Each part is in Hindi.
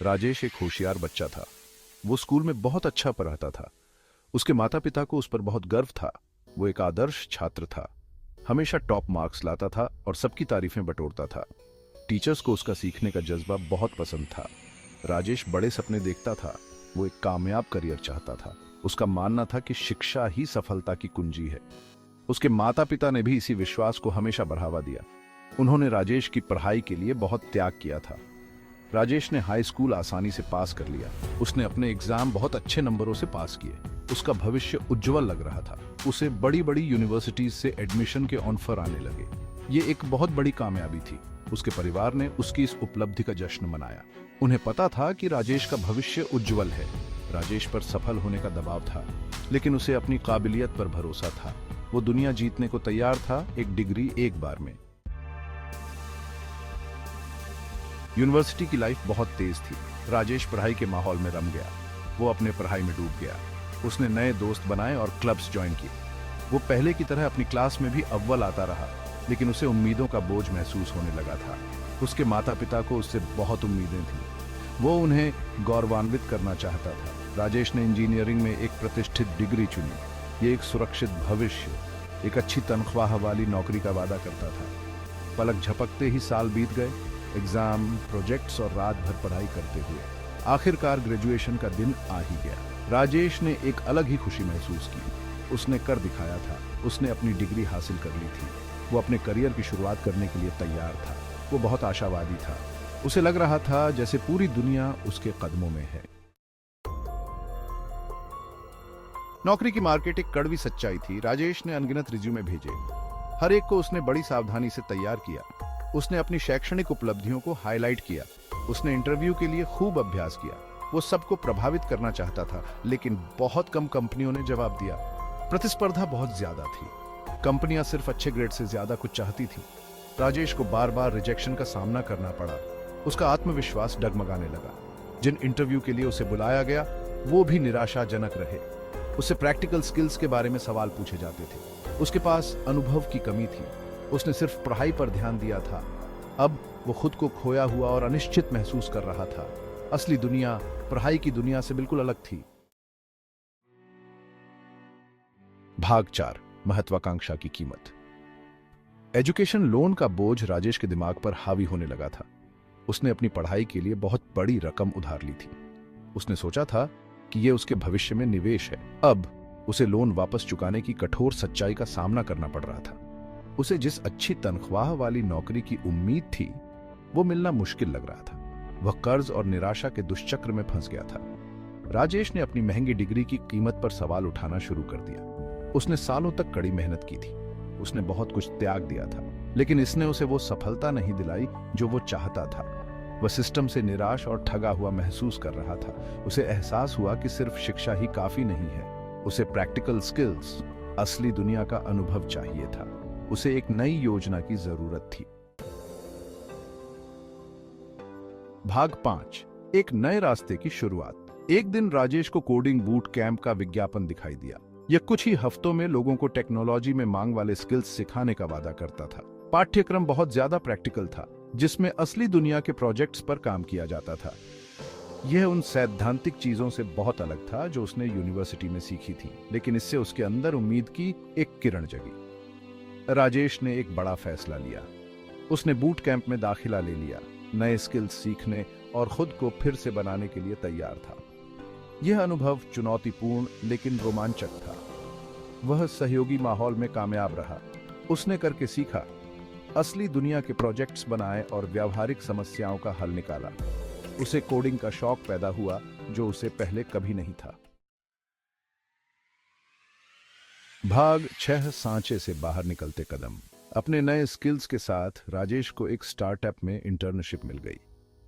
राजेश एक होशियार बच्चा था। वो स्कूल में बहुत अच्छा पढ़ता था। उसके माता पिता को उस पर बहुत गर्व था। वो एक आदर्श छात्र था। हमेशा टॉप मार्क्स लाता था और सबकी तारीफें बटोरता था। टीचर्स को उसका सीखने का जज्बा बहुत पसंद था। राजेश बड़े सपने देखता था। वो एक कामयाब करियर चाहता था। उसका मानना था कि शिक्षा ही सफलता की कुंजी है। उसके माता पिता ने भी इसी विश्वास को हमेशा बढ़ावा दिया। उन्होंने राजेश की पढ़ाई के लिए बहुत त्याग किया था। राजेश ने हाई स्कूल आसानी से पास कर लिया। उसने अपने एग्जाम बहुत अच्छे नंबरों से पास किए। उसका भविष्य उज्जवल लग रहा था। उसे बड़ी बड़ी यूनिवर्सिटीज से एडमिशन के ऑफर आने लगे। ये एक बहुत बड़ी कामयाबी थी। उसके परिवार ने उसकी इस उपलब्धि का जश्न मनाया। उन्हें पता था कि राजेश का भविष्य उज्जवल है। राजेश पर सफल होने का दबाव था, लेकिन उसे अपनी काबिलियत पर भरोसा था। वो दुनिया जीतने को तैयार था, एक डिग्री एक बार में। यूनिवर्सिटी की लाइफ बहुत तेज थी। राजेश पढ़ाई के माहौल में रम गया। वो अपने पढ़ाई में डूब गया। उसने नए दोस्त बनाए और क्लब्स ज्वाइन किए। वो पहले की तरह अपनी क्लास में भी अव्वल आता रहा, लेकिन उसे उम्मीदों का बोझ महसूस होने लगा था। उसके माता पिता को उससे बहुत उम्मीदें थीं। वो उन्हें गौरवान्वित करना चाहता था। राजेश ने इंजीनियरिंग में एक प्रतिष्ठित डिग्री चुनी। ये एक सुरक्षित भविष्य, एक अच्छी तनख्वाह वाली नौकरी का वादा करता था। पलक झपकते ही साल बीत गए। एग्जाम, प्रोजेक्ट्स और रात भर पढ़ाई करते हुए आखिरकार ग्रेजुएशन का दिन आ ही गया। राजेश ने एक अलग ही खुशी महसूस की। उसने कर दिखाया था। उसने अपनी डिग्री हासिल कर ली थी। वो अपने करियर की शुरुआत करने के लिए तैयार था। वो बहुत आशावादी था। उसे लग रहा था जैसे पूरी दुनिया उसके कदमों में है। नौकरी की मार्केट एक कड़वी सच्चाई थी। राजेश ने अनगिनत रिज्यूमे भेजे। हर एक को उसने बड़ी सावधानी से तैयार किया। उसने अपनी शैक्षणिक उपलब्धियों को हाईलाइट किया। उसने इंटरव्यू के लिए खूब अभ्यास किया। वो सबको प्रभावित करना चाहता था, लेकिन बहुत कम कंपनियों ने जवाब दिया। प्रतिस्पर्धा बहुत ज्यादा थी। कंपनियां सिर्फ अच्छे ग्रेड से ज्यादा कुछ चाहती थी। राजेश को बार बार रिजेक्शन का सामना करना पड़ा। उसका आत्मविश्वास डगमगाने लगा। जिन इंटरव्यू के लिए उसे बुलाया गया, वो भी निराशाजनक रहे। उससे प्रैक्टिकल स्किल्स के बारे में सवाल पूछे जाते थे। उसके पास अनुभव की कमी थी। उसने सिर्फ पढ़ाई पर ध्यान दिया था। अब वो खुद को खोया हुआ और अनिश्चित महसूस कर रहा था। असली दुनिया पढ़ाई की दुनिया से बिल्कुल अलग थी। भाग 4, महत्वाकांक्षा की कीमत। एजुकेशन लोन का बोझ राजेश के दिमाग पर हावी होने लगा था। उसने अपनी पढ़ाई के लिए बहुत बड़ी रकम उधार ली थी। उसने सोचा था कि यह उसके भविष्य में निवेश है। अब उसे लोन वापस चुकाने की कठोर सच्चाई का सामना करना पड़ रहा था। उसे जिस अच्छी तनख्वाह वाली नौकरी की उम्मीद थी, वो मिलना मुश्किल लग रहा था। वह कर्ज और निराशा के दुष्चक्र में फंस गया था। राजेश ने अपनी महंगी डिग्री की कीमत पर सवाल उठाना शुरू कर दिया। उसने सालों तक कड़ी मेहनत की थी। उसने बहुत कुछ त्याग दिया था, लेकिन इसने उसे वो सफलता नहीं दिलाई जो वो चाहता था। वह सिस्टम से निराश और ठगा हुआ महसूस कर रहा था। उसे एहसास हुआ कि सिर्फ शिक्षा ही काफी नहीं है। उसे प्रैक्टिकल स्किल्स, असली दुनिया का अनुभव चाहिए था। उसे एक नई योजना की जरूरत थी। भाग 5, एक नए रास्ते की शुरुआत। एक दिन राजेश को कोडिंग बूट कैंप का विज्ञापन दिखाई दिया। यह कुछ ही हफ्तों में लोगों को टेक्नोलॉजी में मांग वाले स्किल्स सिखाने का वादा करता था। पाठ्यक्रम बहुत ज्यादा प्रैक्टिकल था, जिसमें असली दुनिया के प्रोजेक्ट्स पर काम किया जाता था। यह उन सैद्धांतिक चीजों से बहुत अलग था जो उसने यूनिवर्सिटी में सीखी थी, लेकिन इससे उसके अंदर उम्मीद की एक किरण जगी। राजेश ने एक बड़ा फैसला लिया। उसने बूट कैंप में दाखिला ले लिया। नए स्किल्स सीखने और खुद को फिर से बनाने के लिए तैयार था। यह अनुभव चुनौतीपूर्ण लेकिन रोमांचक था। वह सहयोगी माहौल में कामयाब रहा। उसने करके सीखा, असली दुनिया के प्रोजेक्ट्स बनाए और व्यावहारिक समस्याओं का हल निकाला। उसे कोडिंग का शौक पैदा हुआ जो उसे पहले कभी नहीं था। भाग 6, सांचे से बाहर निकलते कदम। अपने नए स्किल्स के साथ राजेश को एक स्टार्टअप में इंटर्नशिप मिल गई।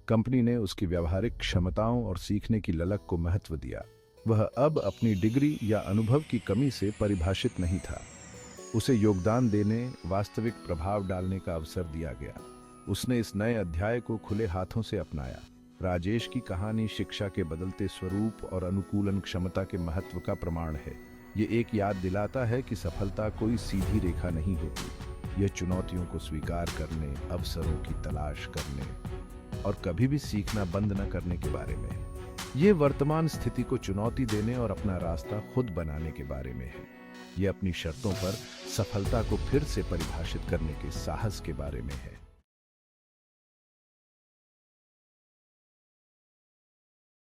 कंपनी ने उसकी व्यावहारिक क्षमताओं और सीखने की ललक को महत्व दिया। वह अब अपनी डिग्री या अनुभव की कमी से परिभाषित नहीं था। उसे योगदान देने, वास्तविक प्रभाव डालने का अवसर दिया गया। उसने इस नए अध्याय को खुले हाथों से अपनाया। राजेश की कहानी शिक्षा के बदलते स्वरूप और अनुकूलन क्षमता के महत्व का प्रमाण है। ये एक याद दिलाता है कि सफलता कोई सीधी रेखा नहीं होती। यह चुनौतियों को स्वीकार करने, अवसरों की तलाश करने और कभी भी सीखना बंद न करने के बारे में है। ये वर्तमान स्थिति को चुनौती देने और अपना रास्ता खुद बनाने के बारे में है। ये अपनी शर्तों पर सफलता को फिर से परिभाषित करने के साहस के बारे में है।